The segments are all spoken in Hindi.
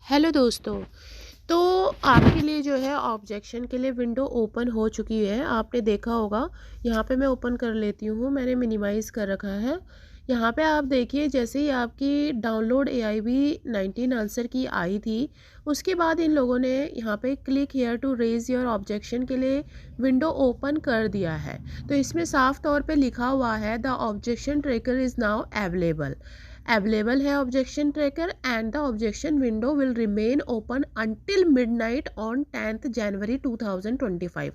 हेलो दोस्तों। तो आपके लिए जो है ऑब्जेक्शन के लिए विंडो ओपन हो चुकी है। आपने देखा होगा, यहाँ पे मैं ओपन कर लेती हूँ। मैंने मिनिमाइज़ कर रखा है। यहाँ पे आप देखिए, जैसे ही आपकी डाउनलोड AIB-19 आंसर की आई थी, उसके बाद इन लोगों ने यहाँ पे click here to raise your objection के लिए विंडो ओपन कर दिया है। तो इसमें साफ तौर पे लिखा हुआ है the objection tracker is now available है objection tracker and the objection window will remain open until midnight on 10th January 2025।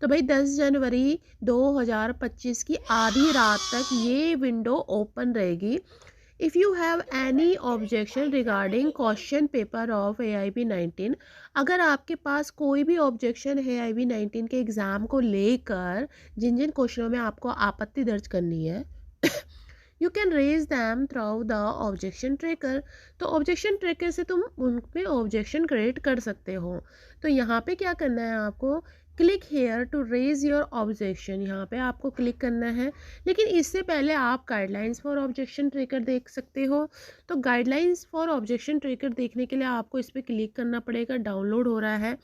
तो भाई 10 जनवरी 2025 की आधी रात तक ये विंडो ओपन रहेगी। If you have any objection regarding question paper of AIB-19, अगर आपके पास कोई भी ऑब्जेक्शन है AIB-19 के एग्ज़ाम को लेकर, जिन जिन क्वेश्चनों में आपको आपत्ति दर्ज करनी है, you can raise them through the objection tracker. तो ऑब्जेक्शन ट्रैकर से तुम उन पे ऑब्जेक्शन क्रिएट कर सकते हो। तो यहाँ पे क्या करना है आपको, click here to raise your objection, यहाँ पे आपको क्लिक करना है। लेकिन इससे पहले आप गाइडलाइंस फॉर ऑब्जेक्शन ट्रैकर देख सकते हो। तो गाइडलाइंस फॉर ऑब्जेक्शन ट्रैकर देखने के लिए आपको इस पर क्लिक करना पड़ेगा। डाउनलोड हो रहा है,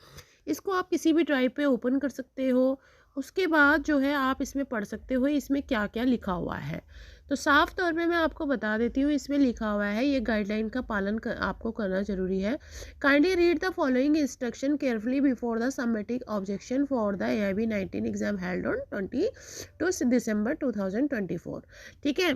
इसको आप किसी भी ड्राइव पे ओपन कर सकते हो। उसके बाद जो है आप इसमें पढ़ सकते हो इसमें क्या क्या लिखा हुआ है। तो साफ तौर पे मैं आपको बता देती हूँ, इसमें लिखा हुआ है, ये गाइडलाइन का पालन आपको करना जरूरी है। Kindly read the following instruction carefully before the submitting objection for the AIB-19 exam held on 22 दिसंबर 2024। ठीक है,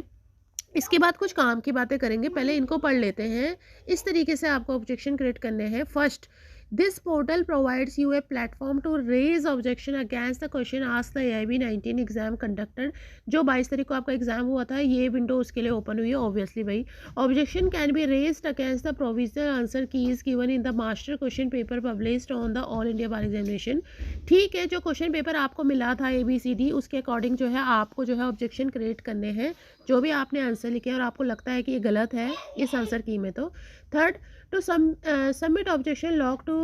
इसके बाद कुछ काम की बातें करेंगे, पहले इनको पढ़ लेते हैं। इस तरीके से आपको ऑब्जेक्शन क्रिएट करने हैं। First, this portal provides you a platform to raise objection against the question asked the AIB-19 exam conducted. जो 22 तारीख को आपका एग्जाम हुआ था, ये विंडो उसके लिए ओपन हुई है ऑब्वियसली भाई। Objection can be raised against the provisional answer keys given in the master question paper published on the all India bar examination. ठीक है, जो क्वेश्चन पेपर आपको मिला था ABCD, उसके अकॉर्डिंग जो है आपको जो है ऑब्जेक्शन क्रिएट करने हैं। जो भी आपने आंसर लिखे और आपको लगता है कि ये गलत है इस आंसर की में। तो third, to submit objection log to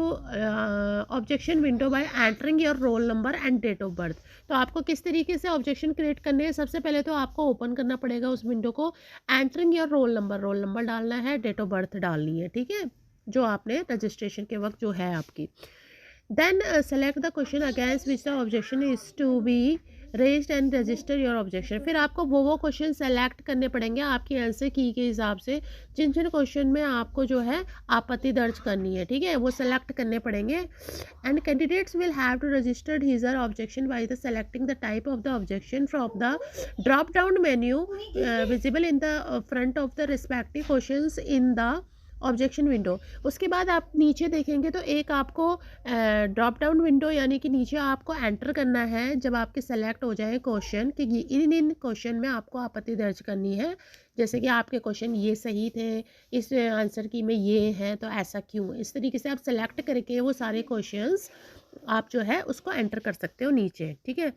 objection window by entering your roll number and date of birth. तो आपको किस तरीके से ऑब्जेक्शन क्रिएट करने हैं, सबसे पहले तो आपको ओपन करना पड़ेगा उस विंडो को। एंटरिंग योर रोल नंबर डालना है, डेट ऑफ बर्थ डालनी है। ठीक है, जो आपने रजिस्ट्रेशन के वक्त जो है आपकी। Then select the question against which the objection is to be raised and register your objection। फिर आपको वो क्वेश्चन सेलेक्ट करने पड़ेंगे आपकी आंसर की के हिसाब से, जिन जिन क्वेश्चन में आपको जो है आपत्ति दर्ज करनी है। ठीक है, वो सेलेक्ट करने पड़ेंगे। And candidates will have to register his or objection by the selecting the type of the objection from the drop down menu visible in the front of the respective questions in the objection window. उसके बाद आप नीचे देखेंगे तो एक आपको ड्रॉप डाउन विंडो, यानी कि नीचे आपको एंटर करना है जब आपके सेलेक्ट हो जाए क्वेश्चन कि इन क्वेश्चन में आपको आपत्ति दर्ज करनी है। जैसे कि आपके क्वेश्चन ये सही थे, इस आंसर की में ये है, तो ऐसा क्यों। इस तरीके से आप सेलेक्ट करके वो सारे क्वेश्चंस आप जो है उसको एंटर कर सकते हो नीचे। ठीक है,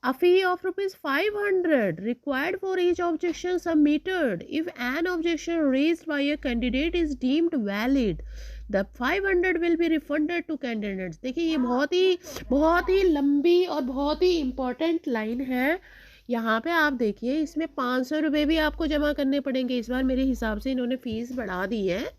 a fee of ₹500 required for each objection submitted. If an objection raised by a candidate is deemed valid, the 500 will be refunded to candidates। देखिए, ये बहुत ही लंबी और बहुत ही इम्पोर्टेंट लाइन है। यहाँ पे आप देखिए, इसमें 500 रुपये भी आपको जमा करने पड़ेंगे। इस बार मेरे हिसाब से इन्होंने फ़ीस बढ़ा दी है।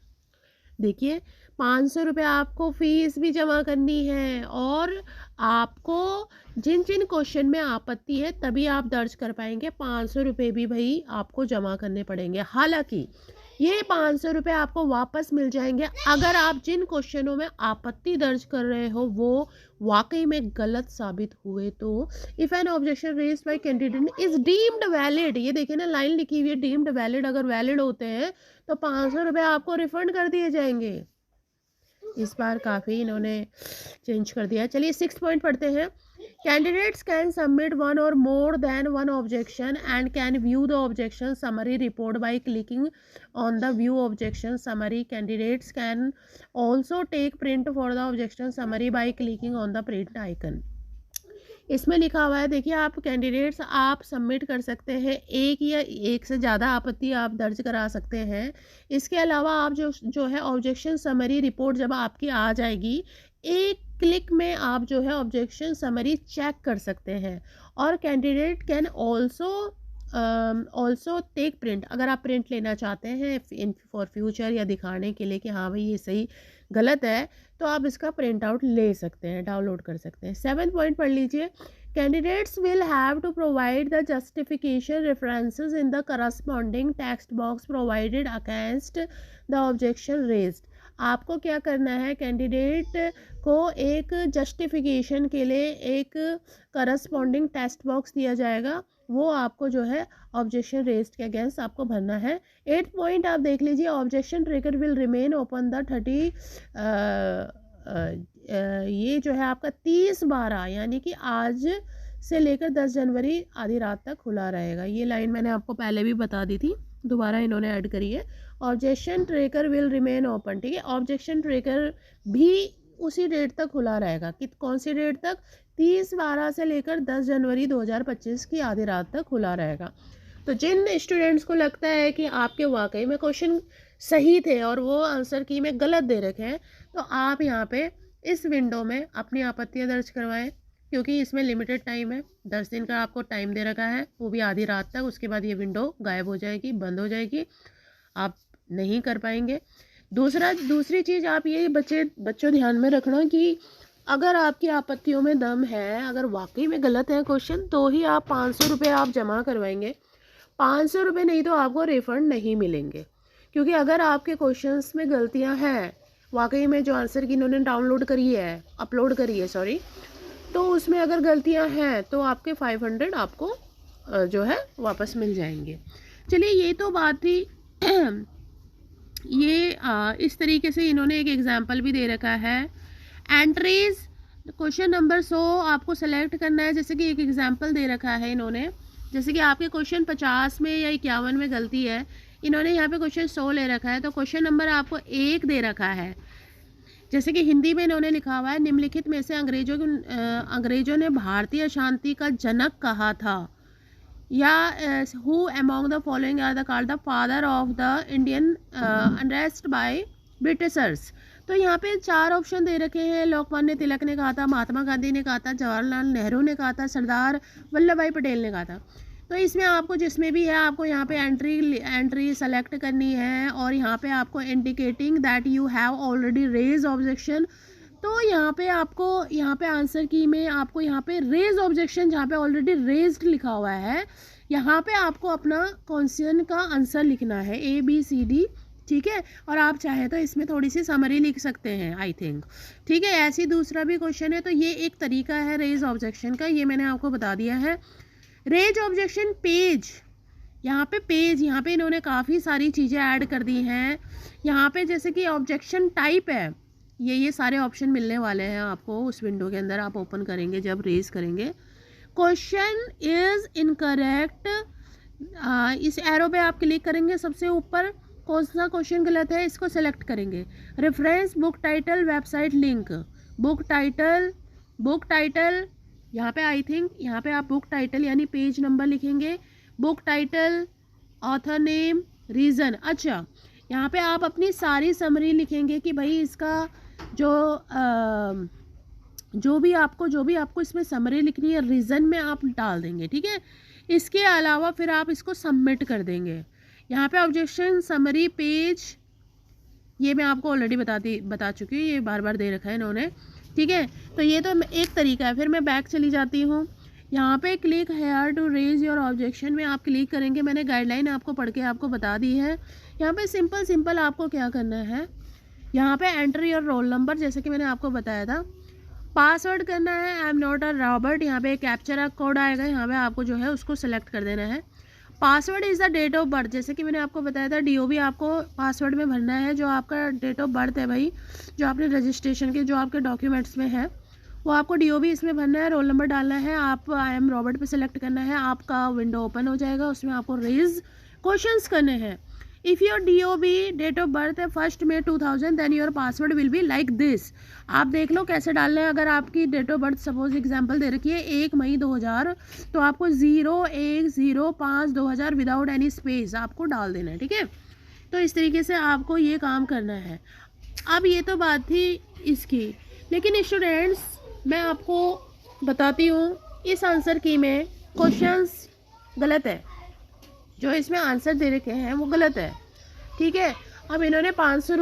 देखिए, 500 रुपये आपको फ़ीस भी जमा करनी है, और आपको जिन जिन क्वेश्चन में आपत्ति है तभी आप दर्ज कर पाएंगे। 500 रुपये भी भाई आपको जमा करने पड़ेंगे। हालांकि ये 500 रुपये आपको वापस मिल जाएंगे अगर आप जिन क्वेश्चनों में आपत्ति दर्ज कर रहे हो वो वाकई में गलत साबित हुए। तो if N objection raised bye candidate is deemed valid, ये देखिए ना, लाइन लिखी हुई है डीम्ड वैलिड। अगर वैलिड होते हैं तो 500 रुपये आपको रिफंड कर दिए जाएंगे। इस बार काफ़ी इन्होंने चेंज कर दिया। चलिए 6 पॉइंट पढ़ते हैं। Candidates can submit one or more than one objection and can view the objection summary report by clicking on the view objection summary. Candidates can also take print for the objection summary by clicking on the print icon. इसमें लिखा हुआ है, देखिए, आप कैंडिडेट्स आप सबमिट कर सकते हैं, एक या एक से ज़्यादा आपत्ति आप दर्ज करा सकते हैं। इसके अलावा आप जो है ऑब्जेक्शन समरी रिपोर्ट जब आपकी आ जाएगी, एक क्लिक में आप जो है ऑब्जेक्शन समरी चेक कर सकते हैं। और candidate can also also take print, अगर आप प्रिंट लेना चाहते हैं इन फॉर फ्यूचर या दिखाने के लिए कि हाँ भाई ये सही गलत है, तो आप इसका प्रिंट आउट ले सकते हैं, डाउनलोड कर सकते हैं। 7th पॉइंट पढ़ लीजिए। Candidates will have to provide the justification references in the corresponding text box provided against the objection raised. आपको क्या करना है, कैंडिडेट को एक जस्टिफिकेशन के लिए एक करस्पॉन्डिंग टेक्स्ट बॉक्स दिया जाएगा, वो आपको जो है ऑब्जेक्शन रेज्ड के अगेंस्ट आपको भरना है। 8th पॉइंट आप देख लीजिए। Objection trigger will remain open the 30 ये जो है आपका 30/12 यानी कि आज से लेकर 10 जनवरी आधी रात तक खुला रहेगा। ये लाइन मैंने आपको पहले भी बता दी थी, दोबारा इन्होंने ऐड करी है। Objection trigger will remain open, ठीक है। ऑब्जेक्शन ट्रिगर भी उसी डेट तक खुला रहेगा कि कौन सी डेट तक, 30/12 से लेकर 10 जनवरी 2025 की आधी रात तक खुला रहेगा। तो जिन स्टूडेंट्स को लगता है कि आपके वाकई में क्वेश्चन सही थे और वो आंसर की में गलत दे रखे हैं, तो आप यहाँ पे इस विंडो में अपनी आपत्तियाँ दर्ज करवाएं, क्योंकि इसमें लिमिटेड टाइम है, 10 दिन का आपको टाइम दे रखा है, वो भी आधी रात तक। उसके बाद ये विंडो गायब हो जाएगी, बंद हो जाएगी, आप नहीं कर पाएंगे। दूसरी चीज़ आप ये बच्चों ध्यान में रखना कि अगर आपकी आपत्तियों में दम है, अगर वाकई में गलत है क्वेश्चन, तो ही आप 500 रुपये आप जमा करवाएंगे। 500 रुपये नहीं तो आपको रिफ़ंड नहीं मिलेंगे, क्योंकि अगर आपके क्वेश्चंस में गलतियां हैं, वाकई में जो आंसर की इन्होंने डाउनलोड करी है, अपलोड करी है सॉरी, तो उसमें अगर गलतियां हैं तो आपके 500 आपको जो है वापस मिल जाएंगे। चलिए, ये तो बात थी। ये इस तरीके से इन्होंने एक एग्जाम्पल भी दे रखा है। एंट्रीज क्वेश्चन नंबर 100 आपको सेलेक्ट करना है। जैसे कि एक एग्जाम्पल दे रखा है इन्होंने, जैसे कि आपके क्वेश्चन 50 में या 51 में गलती है, इन्होंने यहाँ पे क्वेश्चन 100 ले रखा है, तो क्वेश्चन नंबर आपको 1 दे रखा है। जैसे कि हिंदी में इन्होंने लिखा हुआ है, निम्नलिखित में से अंग्रेजों ने भारतीय शांति का जनक कहा था, या who among the following are the called the father of the Indian unrest by Britishers. तो यहाँ पे 4 ऑप्शन दे रखे हैं। लोकमान्य तिलक ने कहा था, महात्मा गांधी ने कहा था, जवाहरलाल नेहरू ने कहा था, सरदार वल्लभ भाई पटेल ने कहा था। तो इसमें आपको जिसमें भी है, आपको यहाँ पे एंट्री सेलेक्ट करनी है, और यहाँ पे आपको indicating that you have already raise objection. तो यहाँ पे आपको यहाँ पे आंसर की में आपको यहाँ पे रेज ऑब्जेक्शन, जहाँ पे ऑलरेडी रेज्ड लिखा हुआ है, यहाँ पे आपको अपना क्वेश्चन का आंसर लिखना है ABCD, ठीक है। और आप चाहे तो इसमें थोड़ी सी समरी लिख सकते हैं, आई थिंक, ठीक है। ऐसी दूसरा भी क्वेश्चन है, तो ये एक तरीका है रेज ऑब्जेक्शन का, ये मैंने आपको बता दिया है। रेज ऑब्जेक्शन पेज, यहाँ पे इन्होंने काफ़ी सारी चीज़ें ऐड कर दी हैं। यहाँ पे जैसे कि ऑब्जेक्शन टाइप है, ये सारे ऑप्शन मिलने वाले हैं आपको उस विंडो के अंदर, आप ओपन करेंगे जब रेज करेंगे। क्वेश्चन इज इनकरेक्ट, इस एरो पे आप क्लिक करेंगे, सबसे ऊपर कौन सा क्वेश्चन गलत है इसको सेलेक्ट करेंगे। Reference, book title, website link. Book title यहाँ पे आई थिंक यहाँ पे आप बुक टाइटल यानी पेज नंबर लिखेंगे, book title, author name, reason. अच्छा, यहाँ पे आप अपनी सारी समरी लिखेंगे कि भाई इसका जो भी आपको इसमें समरी लिखनी है, रीज़न में आप डाल देंगे, ठीक है। इसके अलावा फिर आप इसको सबमिट कर देंगे। यहाँ पे ऑब्जेक्शन समरी पेज, ये मैं आपको ऑलरेडी बता चुकी हूँ, ये बार बार दे रखा है इन्होंने, ठीक है। तो ये तो एक तरीका है। फिर मैं बैक चली जाती हूँ। यहाँ पे click here to raise your objection में आप क्लिक करेंगे। मैंने गाइडलाइन आपको पढ़ के आपको बता दी है। यहाँ पे सिंपल आपको क्या करना है, यहाँ पे एंटर योर रोल नंबर, जैसे कि मैंने आपको बताया था। पासवर्ड करना है, I am not a Robert. यहाँ पे कैप्चर कोड आएगा, यहाँ पे आपको जो है उसको सेलेक्ट कर देना है। Password is the date of birth, जैसे कि मैंने आपको बताया था, DOB आपको पासवर्ड में भरना है, जो आपका डेट ऑफ बर्थ है भाई, जो आपने रजिस्ट्रेशन के जो आपके डॉक्यूमेंट्स में है, वो आपको DOB इसमें भरना है। रोल नंबर डालना है, आप आई एम रॉबर्ट पे सेलेक्ट करना है, आपका विंडो ओपन हो जाएगा, उसमें आपको रेज क्वेश्चंस करने हैं। If your DOB date of birth है 1 May 2000 then your password will be like this. आप देख लो कैसे डालना है। अगर आपकी date of birth suppose example दे रखी है 1 मई 2000, तो आपको 01/05/2000 विदाउट एनी स्पेस आपको डाल देना है, ठीक है। तो इस तरीके से आपको ये काम करना है। अब ये तो बात थी इसकी, लेकिन स्टूडेंट्स मैं आपको बताती हूँ, इस आंसर की में क्वेश्चंस गलत है, जो इसमें आंसर दे रखे हैं वो गलत है, ठीक है। अब इन्होंने 500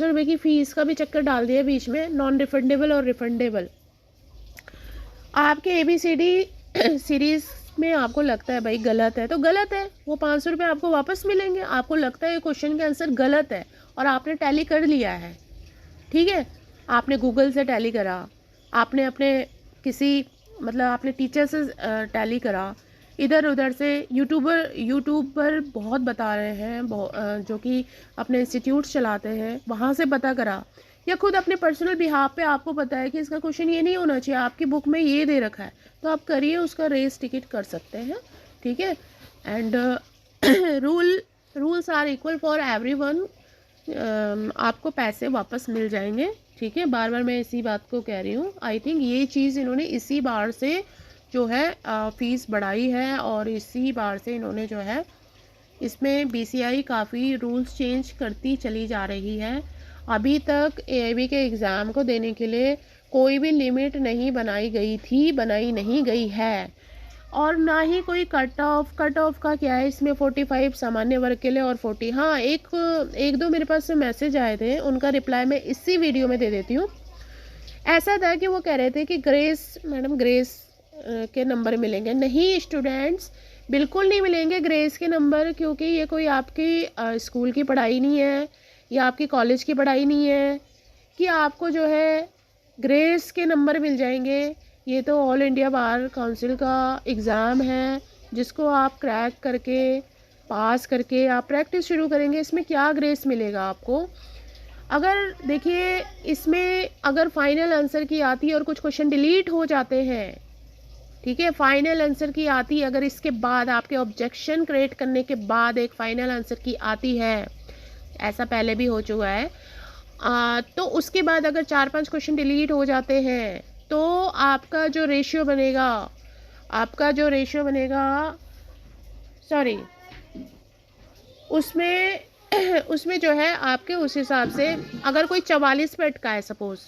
रुपये की फ़ीस का भी चक्कर डाल दिया बीच में, नॉन रिफंडेबल और रिफंडेबल। आपके ABCD सीरीज़ में आपको लगता है भाई गलत है तो गलत है, वो 500 रुपये आपको वापस मिलेंगे। आपको लगता है क्वेश्चन का आंसर गलत है और आपने टैली कर लिया है, ठीक है, आपने गूगल से टैली करा, आपने अपने किसी मतलब आपने टीचर से टैली करा, इधर उधर से यूट्यूब पर बहुत बता रहे हैं जो कि अपने इंस्टीट्यूट चलाते हैं, वहाँ से पता करा, या खुद अपने पर्सनल बिहाफ पे आपको पता है कि इसका क्वेश्चन ये नहीं होना चाहिए, आपकी बुक में ये दे रखा है, तो आप करिए, उसका रेस टिकट कर सकते हैं, ठीक है। And rules are equal for everyone. आपको पैसे वापस मिल जाएंगे, ठीक है। बार बार मैं इसी बात को कह रही हूँ। आई थिंक ये चीज़ इन्होंने इसी बार से जो है फ़ीस बढ़ाई है और इसी बार से इन्होंने जो है इसमें BCI काफ़ी रूल्स चेंज करती चली जा रही है। अभी तक AIB के एग्ज़ाम को देने के लिए कोई भी लिमिट नहीं बनाई गई थी, बनाई नहीं गई है, और ना ही कोई कट ऑफ का क्या है इसमें 45 सामान्य वर्ग के लिए और 40। हाँ, एक दो मेरे पास मैसेज आए थे, उनका रिप्लाई मैं इसी वीडियो में दे देती हूँ। ऐसा था कि वो कह रहे थे कि मैडम ग्रेस के नंबर मिलेंगे। नहीं स्टूडेंट्स, बिल्कुल नहीं मिलेंगे ग्रेस के नंबर, क्योंकि ये कोई आपकी स्कूल की पढ़ाई नहीं है या आपकी कॉलेज की पढ़ाई नहीं है कि आपको जो है ग्रेस के नंबर मिल जाएंगे। ये तो ऑल इंडिया बार काउंसिल का एग्ज़ाम है जिसको आप क्रैक करके पास करके आप प्रैक्टिस शुरू करेंगे। इसमें क्या ग्रेस मिलेगा आपको? अगर देखिए, इसमें अगर फाइनल आंसर की आती है और कुछ क्वेश्चन डिलीट हो जाते हैं, ठीक है, फाइनल आंसर की आती है, अगर इसके बाद आपके ऑब्जेक्शन क्रिएट करने के बाद एक फाइनल आंसर की आती है, ऐसा पहले भी हो चुका है, तो उसके बाद अगर 4-5 क्वेश्चन डिलीट हो जाते हैं तो आपका जो रेशियो बनेगा सॉरी उसमें जो है आपके उस हिसाब से, अगर कोई 44 पे अटका है, सपोज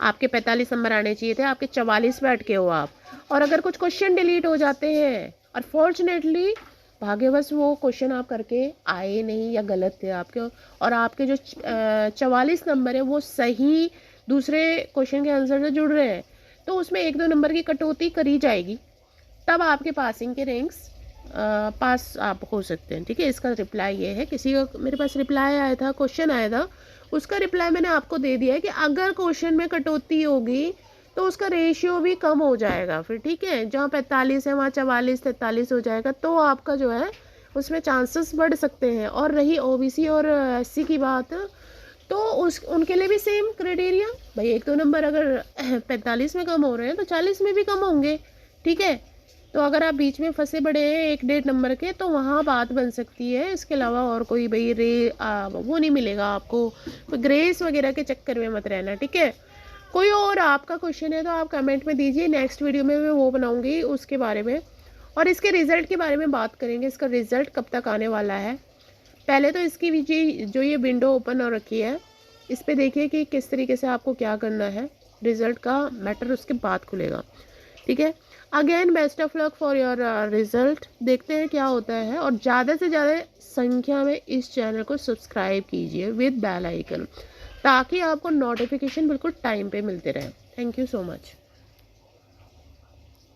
आपके 45 नंबर आने चाहिए थे, आपके 44 पे अटके हो आप, और अगर कुछ क्वेश्चन डिलीट हो जाते हैं और फॉर्चुनेटली भाग्यवश वो क्वेश्चन आप करके आए नहीं या गलत थे आपके, और आपके जो 44 नंबर है वो सही दूसरे क्वेश्चन के आंसर से जुड़ रहे हैं, तो उसमें 1-2 नंबर की कटौती करी जाएगी, तब आपके पासिंग के रैंक्स पास आप हो सकते हैं, ठीक है। इसका रिप्लाई ये है, किसी का मेरे पास रिप्लाई आया था, क्वेश्चन आया था, उसका रिप्लाई मैंने आपको दे दिया है कि अगर क्वेश्चन में कटौती होगी तो उसका रेशियो भी कम हो जाएगा फिर, ठीक है। जहाँ 45 है वहाँ 44-43 हो जाएगा, तो आपका जो है उसमें चांसेस बढ़ सकते हैं। और रही OBC और SC की बात, तो उनके लिए भी सेम क्राइटेरिया, भाई 1-2 नंबर अगर 45 में कम हो रहे हैं तो 40 में भी कम होंगे, ठीक है। तो अगर आप बीच में फंसे पड़े हैं 1-1.5 नंबर के, तो वहाँ बात बन सकती है। इसके अलावा और कोई भाई वो नहीं मिलेगा आपको, ग्रेस वगैरह के चक्कर में मत रहना, ठीक है। कोई और आपका क्वेश्चन है तो आप कमेंट में दीजिए, नेक्स्ट वीडियो में मैं वो बनाऊंगी उसके बारे में, और इसके रिज़ल्ट के बारे में बात करेंगे। इसका रिज़ल्ट कब तक आने वाला है, पहले तो इसकी जो ये विंडो ओपन हो रखी है, इस पर देखिए कि किस तरीके से आपको क्या करना है, रिज़ल्ट का मैटर उसके बाद खुलेगा, ठीक है। Again best of luck for your result, देखते हैं क्या होता है, और ज़्यादा से ज़्यादा संख्या में इस चैनल को सब्सक्राइब कीजिए विद बेल आइकन, ताकि आपको नोटिफिकेशन बिल्कुल टाइम पे मिलते रहे। Thank you so much.